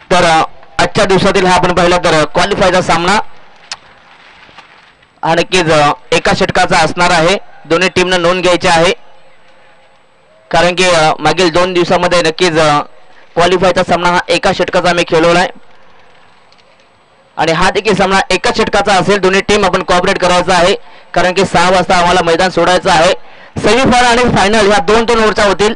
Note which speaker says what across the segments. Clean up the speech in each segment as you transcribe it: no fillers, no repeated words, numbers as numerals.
Speaker 1: तर आजच्या दिवसातील हा आपण पाहिला तर क्वालिफायचा सामना हा नक्कीच एका षटकाचा असणार आहे. दोन्ही टीमना नोंद घ्यायची आहे, कारण की मागील 2 दिवसामध्ये नक्कीच क्वालिफायचा सामना हा एका षटकाचा आम्ही खेळवला आहे आणि हा देखील सामना एका षटकाचा असेल. दोन्ही टीम आपण कोऑपरेट करायचा आहे, कारण की 6 वाजता आम्हाला मैदान सोडायचं आहे. सेमीफायनल आणि फायनल ह्या 2-2 ओव्हरच्या होतील.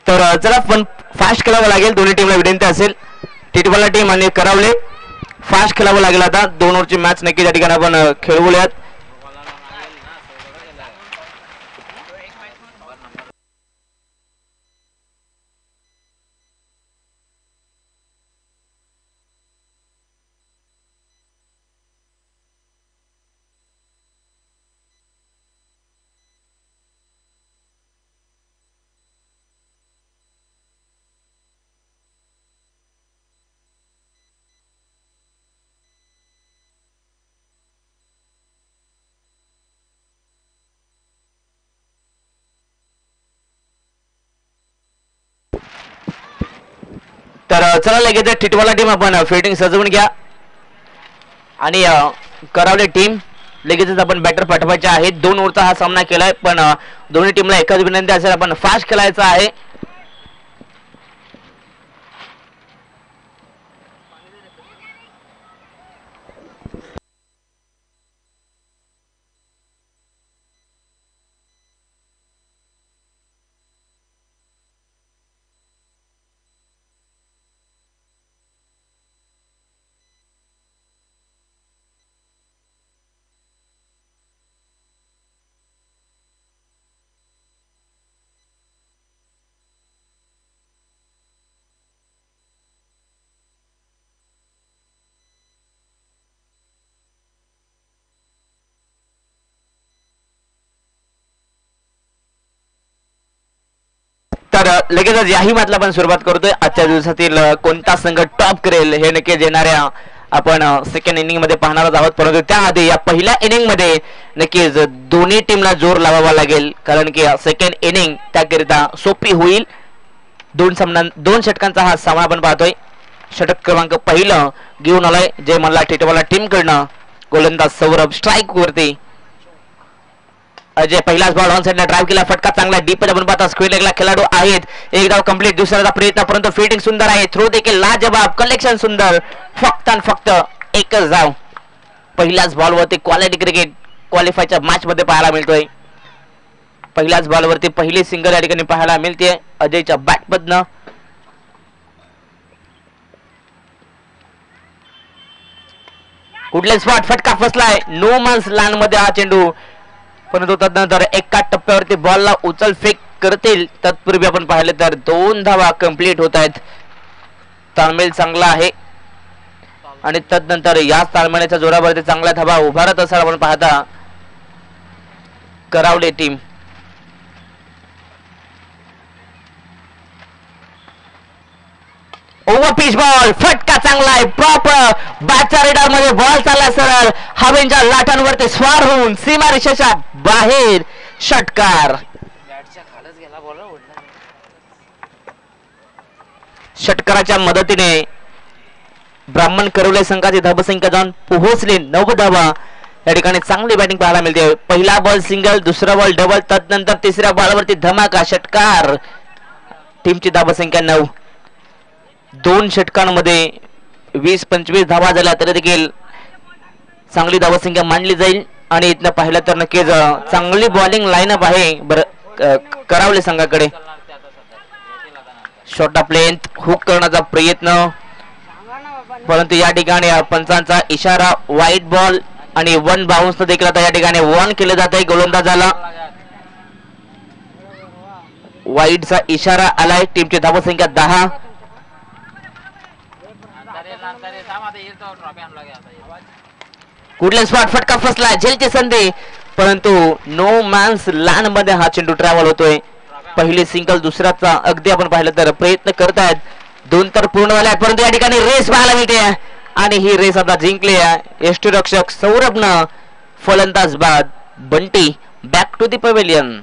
Speaker 1: तर चला पण फास्ट खेळावं लागेल. दोन्ही टीमला विनंती असेल, टिटवाला टीम आणि करावले फास्ट खेळावं लागेल. आता 2 ओव्हरची मॅच नक्की त्या ठिकाणी आपण खेळवूयात. तर चला लगेच टिटवाला टीम आपण फिल्डिंग सजवून घ्या आणि करावले टीम लगेचच आपण बॅटर पाठवायचे आहेत. 2 ओव्हरचा हा सामना केलाय, पण दोन्ही टीमला एकच विनंती असेल, आपण फास्ट खेळायचं आहे. तर लगेचच याही मॅचला आपण सुरुवात करतोय. आजच्या दिवसातील कोणता संघ टॉप करेल हे नक्कीच येणाऱ्या आपण सेकंड इनिंग मध्ये पाहणार आहोत, परंतु त्याआधी या पहिल्या इनिंग मध्ये नक्कीच दोन्ही टीमला जोर लावावा लागेल, कारण की सेकंड इनिंग त्याकरिता सोपी होईल. 2 षटकांचा हा सामना आपण पाहतोय. षटक क्रमांक पहिलं घेऊन आलाय जय मल्ला टिटवाला टीम कडनं. गोलंदाज सौरभ स्ट्राईक वरती. अजय पहिलाच बॉल ऑन साइडला ड्राइव्ह केला, फटका चांगला डीप आपण पाहता. स्क्वेअर लेगला खेळाडू आहेत. एक धाव कंप्लीट, दुसऱ्याचा प्रयत्न, परंतु फिल्डिंग सुंदर आहे. थ्रो देखील लाजवाब, कलेक्शन सुंदर. फक्त आणि फक्त एकच धाव पहिल्याच बॉलवरती. क्वालिटी क्रिकेट क्वालिफायच्या मॅच मध्ये पाहायला मिळतोय. पहिल्याच बॉलवरती पहिली सिंगल या ठिकाणी पाहायला मिळते अजयच्या बॅट मधनं. कुठले स्पॉट, फटका फसलाय. नो मन्स लँड मध्ये हा चेंडू, परंतु तदनंतर एका टप्प्यावरती बॉलला उचल फेक करतील. तत्पूर्वी आपण पाहिले तर 2 धावा कंप्लीट होत आहेत. ताळमेळ चांगला आहे आणि तदनंतर या ताळमेळाच्या जोरावरती चांगल्या धावा उभारत असताना आपण पाहता करावले टीम. ओव्हर पिच बॉल, फटका चांगला आहे. प्रॉपर बॅटच्या रेडार मध्ये बॉल चालला सरळ हवेच्या लाटांवरती स्वार होऊन सीमारेषेच्या बाहेर. षटकार. षटकाराच्या मदतीने ब्राह्मण करवले संघाची धावसंख्या जाऊन पोहोचली 9 धावा. या ठिकाणी चांगली बॅटिंग पाहायला मिळते. पहिला बॉल सिंगल, दुसरा बॉल डबल, तदनंतर तिसऱ्या बॉलवरती धमाका. षटकार. टीमची धावसंख्या 9. 2 षटकांमध्ये 20-25 धावा झाल्या तरी देखील चांगली धावसंख्या मानली जाईल. आणि इथनं पाहिलं तर नक्कीच चांगली बॉलिंग लाईनअप आहे करावले संघाकडे. शॉट ऑफ लेंथ हुक करण्याचा प्रयत्न, परंतु या ठिकाणी पंचांचा इशारा वाईट बॉल आणि वन बाउन्स देखील आता या ठिकाणी वन केलं जात आहे गोलंदाजाला. वाईटचा इशारा आलाय. टीमची धावसंख्या 10. कुठल्या स्पॉट फटका फसला, झेलची संधी, परंतु नो मॅन्स लँड मध्ये हा चेंडू ट्रॅव्हल होतोय. पहिली सिंगल, दुसऱ्याचा अगदी आपण पाहिलं तर प्रयत्न करतायत. 2 तर पूर्ण झाले आहेत, परंतु या ठिकाणी रेस पाहायला मिळते आणि ही रेस आता जिंकली आहे. यष्टीरक्षक सौरभनं फलंदाज बाद. Bunty back to the pavilion.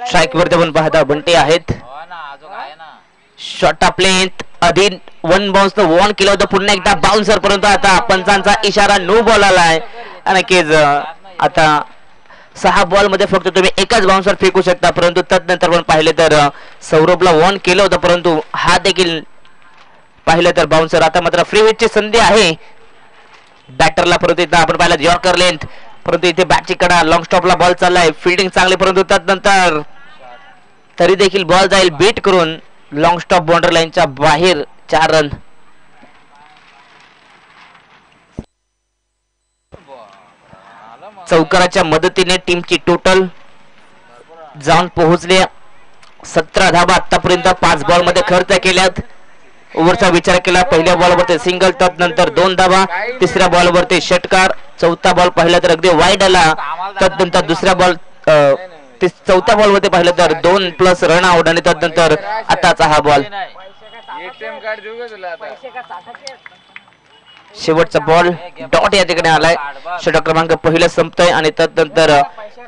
Speaker 1: Strike वरती आपण पाहता बंटी आहेत. शॉट ऑफ लेंथ आधी वन बाउन्स वन केलं होतं, पुन्हा एकदा बाउन्सर, परंतु आता पंचांचा इशारा नो बॉल आलाय. नक्कीच आता 6 बॉल मध्ये फक्त तुम्ही एकच बाउन्सर फेकू शकता, परंतु तदनंतर पण पाहिले तर सौरभला वन केलं होतं, परंतु हा देखील पाहिलं तर बाउन्सर. आता मात्र फ्री हिटची संधी आहे बॅटरला, परंतु इथं आपण पाहिलं यॉर्कर लेंथ, परंतु इथे बॅटची कडा, लॉंग स्टॉपला बॉल चाललाय, फिल्डिंग चांगली, परंतु तदनंतर तरी देखील बॉल जाईल बीट करून लॉंग स्टॉप बाउंड्री लाईनच्या बाहेर. 4 रन. चौकाराच्या मदतीने टीमची टोटल जाऊन पोहोचले 17 धावा आतापर्यंत 5 बॉल मध्ये खर्च केल्यात. ओव्हरचा विचार केला, पहिल्या बॉलवरती सिंगल, तदनंतर 2 धावा, तिसऱ्या बॉलवरती षटकार, चौथा बॉल पाहिला तर अगदी वाईड आला, तदनंतर दुसऱ्या बॉल चौथ्या बॉल मध्ये पाहिलं तर 2+ रन आउट आणि तदनंतर आताचा हा बॉल. शेवटचा बॉल डॉट या ठिकाणी आलाय. षटक क्रमांक पहिलं संपतोय आणि तदनंतर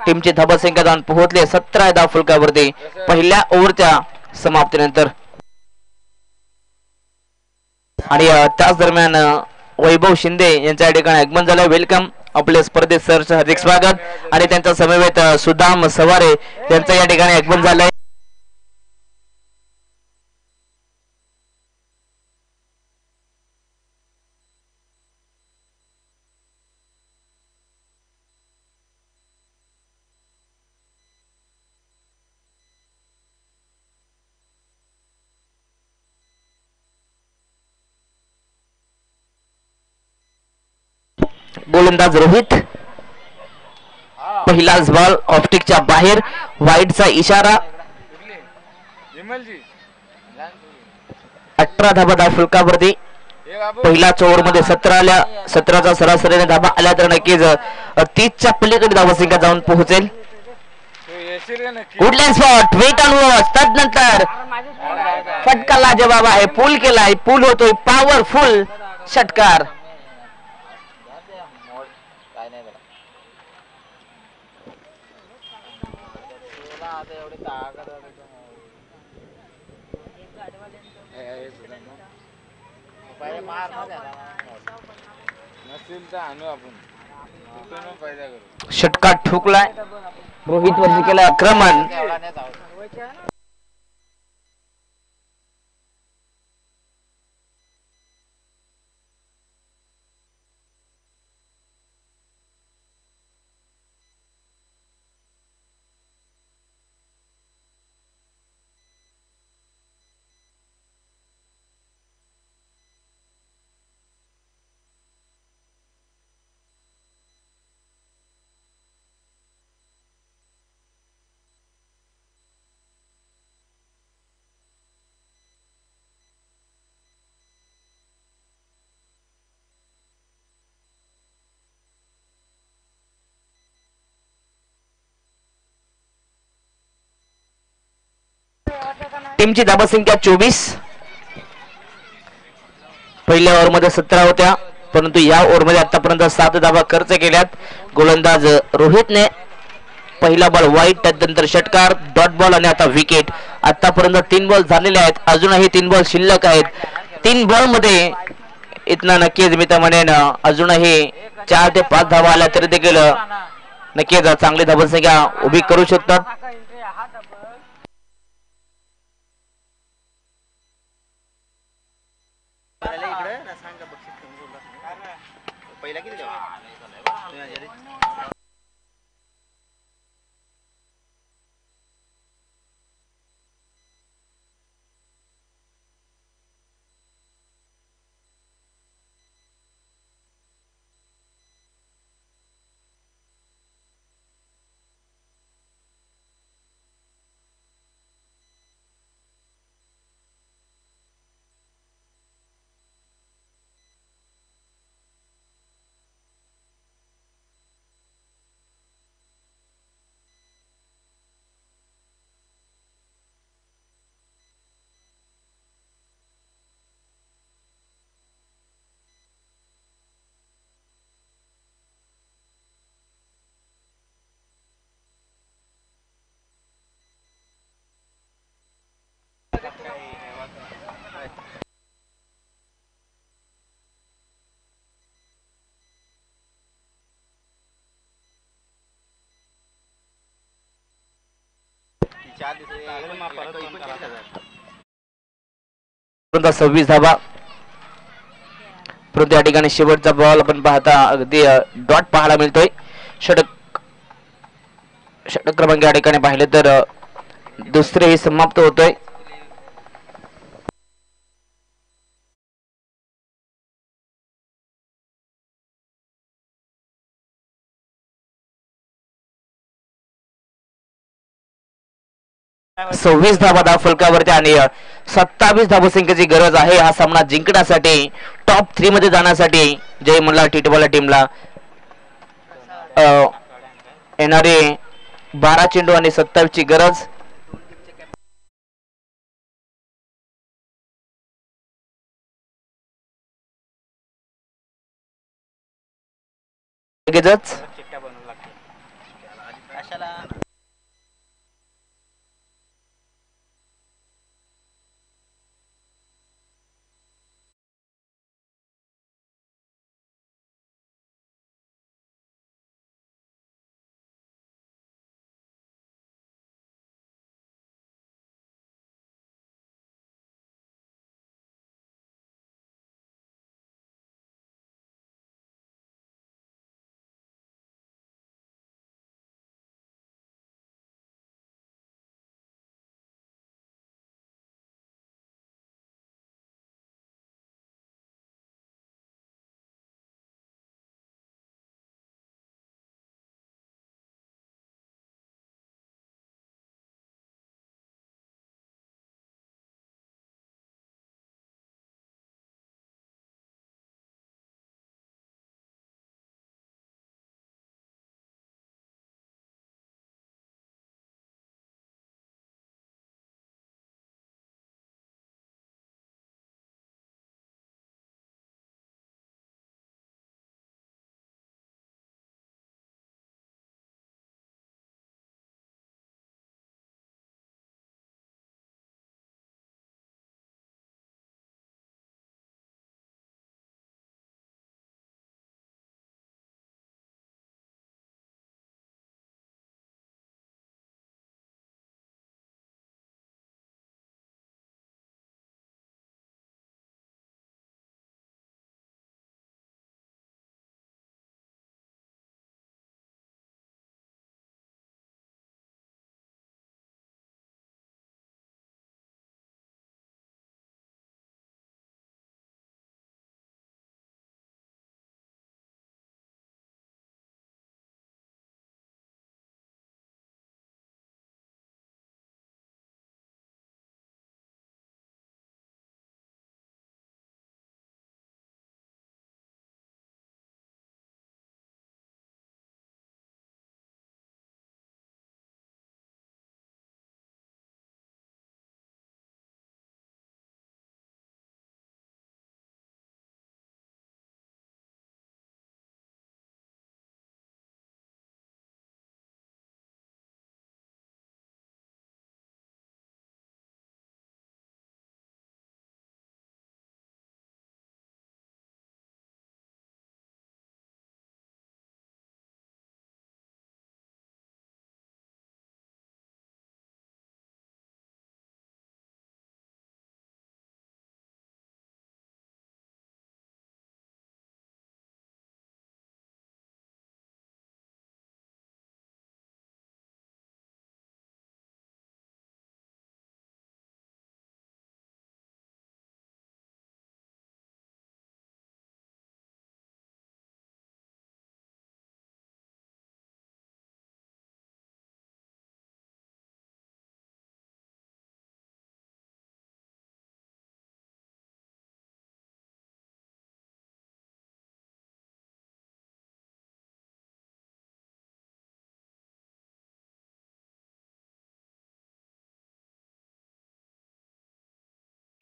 Speaker 1: टीमची धावसंख्या जाऊन पोहोचली 17 धाव फलकावरती पहिल्या ओव्हरच्या समाप्तीनंतर. आणि त्याच दरम्यान वैभव शिंदे यांच्या या ठिकाणी आगमन झालंय. वेलकम आपल्या स्पर्धेत सरचं हार्दिक स्वागत. आणि त्यांच्या समवेत सुदाम सवारे यांचं या ठिकाणी आगमन झालंय. गोलंदाज रोहित, पहिलाच बॉल ऑप्टिकच्या बाहेर, वाईडचा इशारा. 18 धाबा धाव फलकावरती पहिल्याच ओव्हर मध्ये 17 आल्या. 17चा सरासरीने धाबा आल्या तर नक्कीच 30च्या पलीकडे धावसंख्या जाऊन पोहोचेल. कुठल्या स्पॉट वेट ऑन वॉच, तदनंतर फटका लाजवाब आहे, पूल केलाय, पूल होतोय, पॉवरफुल षटकार. षटकार ठोकलाय, रोहित वरती केलं आक्रमण. टीमची धावसंख्या 24. पहिल्या ओव्हरमध्ये 17 होत्या, परंतु या ओव्हरमध्ये आतापर्यंत 7 धावा खर्च केल्यात. गोलंदाज रोहितने पहिला बॉल वाईट, त्यानंतर षटकार, डॉट बॉल आणि आता विकेट. आतापर्यंत 3 बॉल झालेले आहेत, अजूनही 3 बॉल शिल्लक आहेत. 3 बॉल मध्ये इथनं नक्कीच मी तर म्हणेन अजूनही 4 ते 5 धावा आल्या तरी देखील नक्कीच चांगली धावसंख्या उभी करू शकतात. परंतु 26 धावा. परंतु या ठिकाणी शेवटचा बॉल आपण पाहता अगदी डॉट पाहायला मिळतोय. षटक क्रमांक या ठिकाणी पाहिले तर दुसरे समाप्त होतोय. सव्वीस धावा फलकावरती आणि 27 धावसंख्येची गरज आहे हा सामना जिंकण्यासाठी, टॉप 3 मध्ये जाण्यासाठी. जय मल्हार टी20 टीमला येणारे 12 चेंडू आणि 27 ची गरज. लगेचच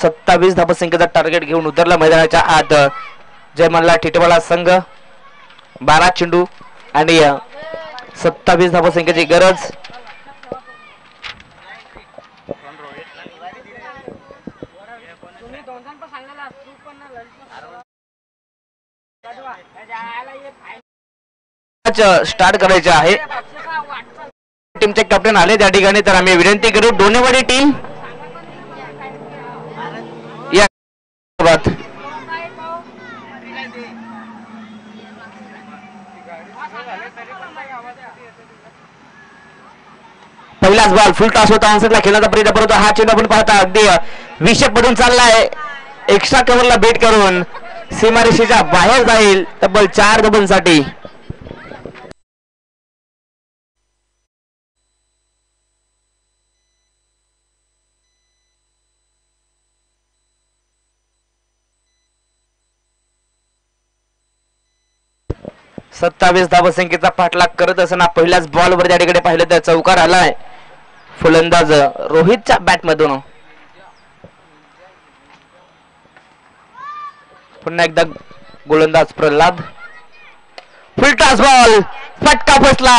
Speaker 1: 27 धावसंख्येचा टार्गेट घेऊन उतरला मैदानाच्या आत जयमल्ला टिटवाळा संघ. 12 चेंडू आणि 27 धावसंख्येची गरज. स्टार्ट करायचे आहे. टीमचे कॅप्टन आले त्या ठिकाणी, तर आम्ही विनंती करू डोनेवाडी टीम या पहिलाच बॉल फुल टॉस होता ऑनसेटला खेळण्याचा प्रयत्न परंतु हा चेंडू आपण पाहता अगदी विषय पडून चाललाय. एक्स्ट्रा कव्हरला बेट करून सीमारेषेच्या बाहेर जाईल तब्बल 4 धावांसाठी. सत्तावीस धावसंख्येचा पाठलाग करत असताना पहिल्याच बॉलवर त्या ठिकाणी पाहिलं तर चौकार आलाय फलंदाज रोहितच्या बॅट मधून. पुन्हा एकदा गोलंदाज प्रल्हाद. फुल टॉस बॉल फटका बसला.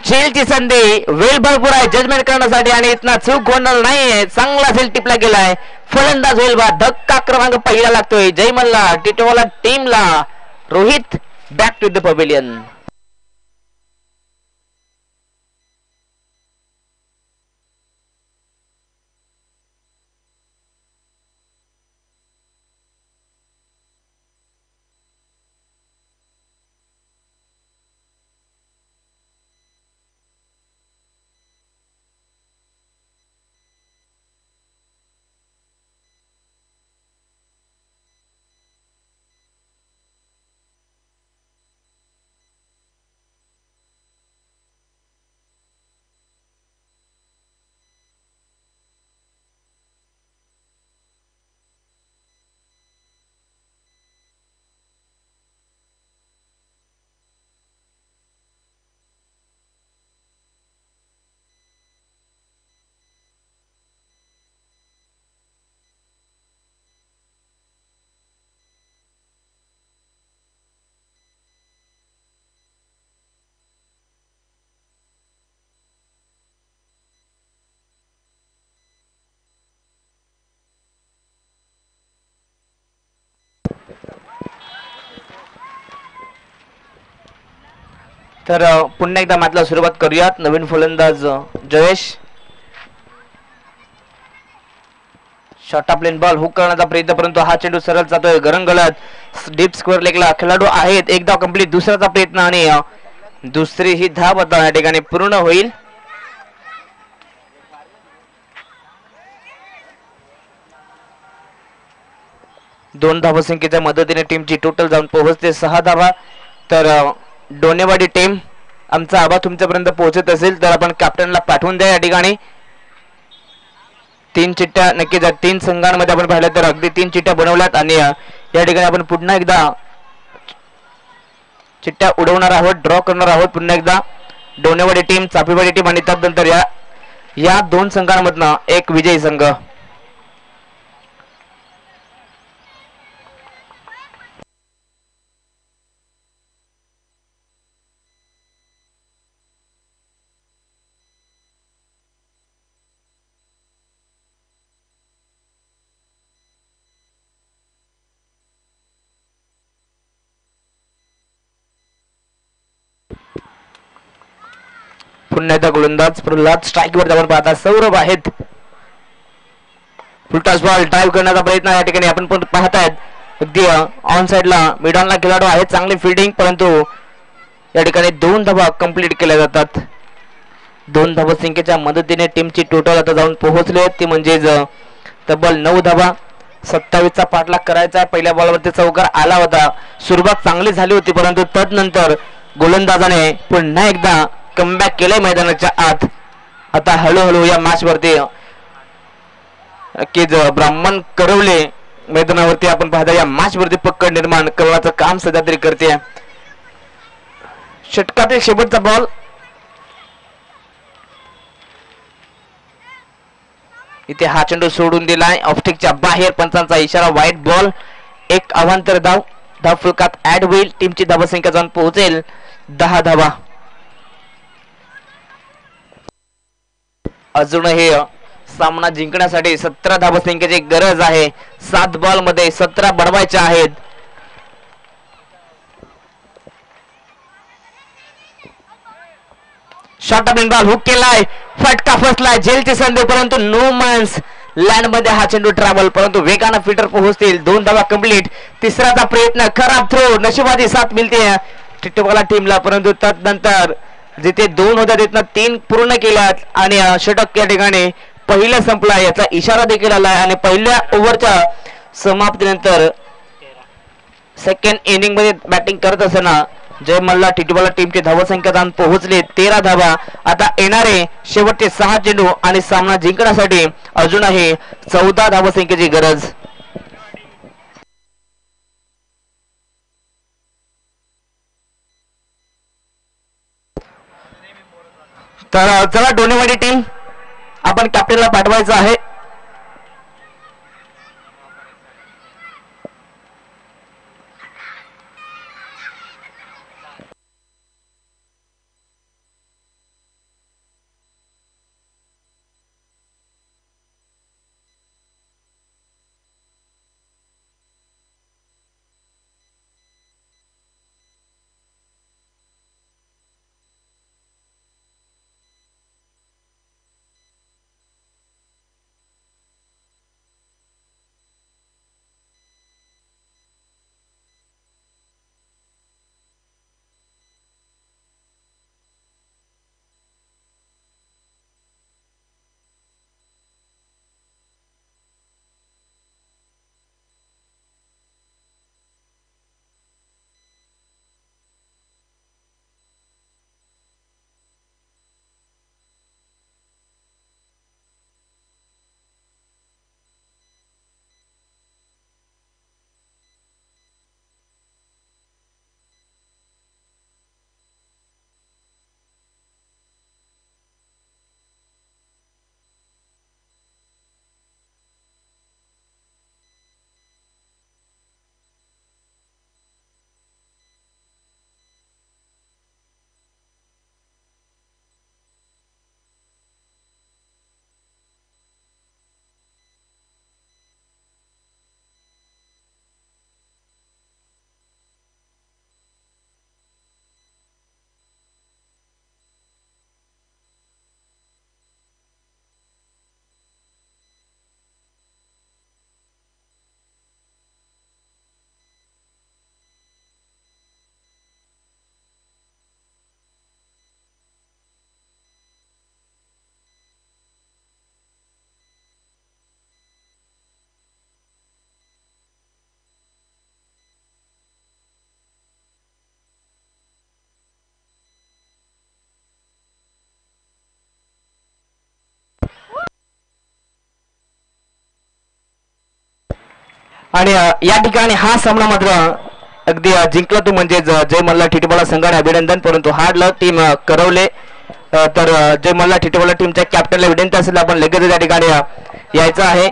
Speaker 1: झेलची संधी वेळ भरपूर आहे जजमेंट करण्यासाठी आणि इथना चूक होणार नाहीये. चांगला झेल टिपला गेलाय. फलंदाज वेलबा धक्का क्रमांक पहिला लागतोय जयमल्ला टिटवाला टीमला. Rohit back to the pavilion. तर पुन्हा एकदा मॅचला सुरुवात करूयात. नवीन फलंदाज Jayesh. Short plain ball hook करण्याचा प्रयत्न परंतु हा चेंडू सरळ जातोय गरंगळत डीप स्क्वेअर लेगला खेळाडू आहेत. एक धाव कंप्लीट. दुसऱ्याचा प्रयत्न आणि दुसरी ही धाव आता या ठिकाणी पूर्ण होईल. दोन धावसंख्येच्या मदतीने टीमची टोटल जाऊन पोहोचते 6 धावा. तर डोनेवाडी टीम आमचा आवाज तुमच्यापर्यंत पोहोचत असेल तर आपण कॅप्टनला पाठवून द्या. या ठिकाणी 3 चिठ्ठ्या नक्कीच 3 संघांमध्ये आपण पाहिलं तर अगदी 3 चिठ्ठ्या बनवल्यात आणि या ठिकाणी आपण पुन्हा एकदा चिठ्ठ्या उडवणार आहोत ड्रॉ करणार आहोत. पुन्हा एकदा डोनेवाडी टीम चाफेवाडी टीम आणि त्यानंतर या 2 संघांमधनं एक विजयी संघ. पुन्हा एकदा गोलंदाज प्रल्हाद स्ट्राईकवर जाऊन पाहता सौरभ आहेत. फुलटॉस बॉल ड्राईव्ह करण्याचा प्रयत्न या ठिकाणी आपण पण पाहतायत. अगदी ऑन साइडला मिडॉनला खेळाडू आहेत. चांगली फिल्डिंग परंतु या ठिकाणी 2 धावा कंप्लीट केल्या जातात. 2 धावसंख्येच्या मदतीने टीमची टोटल आता जाऊन पोहोचले ती म्हणजेच तब्बल 9 धावा. 27चा पाठलाग करायचा आहे. पहिल्या बॉलवरती चौकार आला होता. सुरुवात चांगली झाली होती परंतु तदनंतर गोलंदाजाने पुन्हा एकदा कमबॅक केलंय मैदानाच्या आत. आता हळूहळू या मॅच वरती की ब्राह्मण करवले मैदानावरती आपण पाहता या मॅच वरती पक्कड निर्माण करण्याचं काम सध्या तरी करते. षटकातील शेवटचा बॉल इथे हा चेंडू सोडून दिलाय ऑफस्टिकच्या बाहेर. पंचांचा इशारा वाईट बॉल. एक अवांतर धाव. धाव फलकात ऍड होईल. टीमची धावसंख्या जाऊन पोहोचेल 10 धावा. अजूनही सामना जिंकण्यासाठी 17 धावसंख्येची गरज आहे. 7 बॉल मध्ये 17 बनवायचे आहेत. शॉर्ट ऑफ बॉल हुक केलाय. फटका फसलाय. झेलची संधी परंतु नो मन्स लँड मध्ये हा चेंडू ट्रॅव्हल परंतु वेगानं फिटर पोहोचतील. 2 धावा कंप्लीट. तिसऱ्याचा प्रयत्न. खराब थ्रो. नशिबाची साथ मिळते टिटवाला टीमला परंतु त्यानंतर जिथे 2 होत्या तिथनं 3 पूर्ण केल्यात आणि षटक या ठिकाणी पहिलं संपला याचा इशारा देखील आलाय. आणि पहिल्या ओव्हरच्या समाप्तीनंतर सेकंड इनिंग मध्ये बॅटिंग करत असताना जय मल्हार टिटवाला टीमची धावसंख्या जाऊन पोहोचली 13 धावा. आता येणारे शेवटचे 6 चेंडू आणि सामना जिंकण्यासाठी अजूनही 14 धावसंख्येची गरज. तर चला डोनेवाडी टीम आपण कॅप्टनला पाठवायचं आहे. आणि या ठिकाणी हा सामना मात्र अगदी जिंकला तो म्हणजे जय मल्हार टिटवाला संघाने अभिनंदन. परंतु हार्ड लक टीम करवले. तर जय मल्हार टिटवाला टीमच्या कॅप्टनला विनंती असेल आपण लगेच या ठिकाणी यायचं आहे.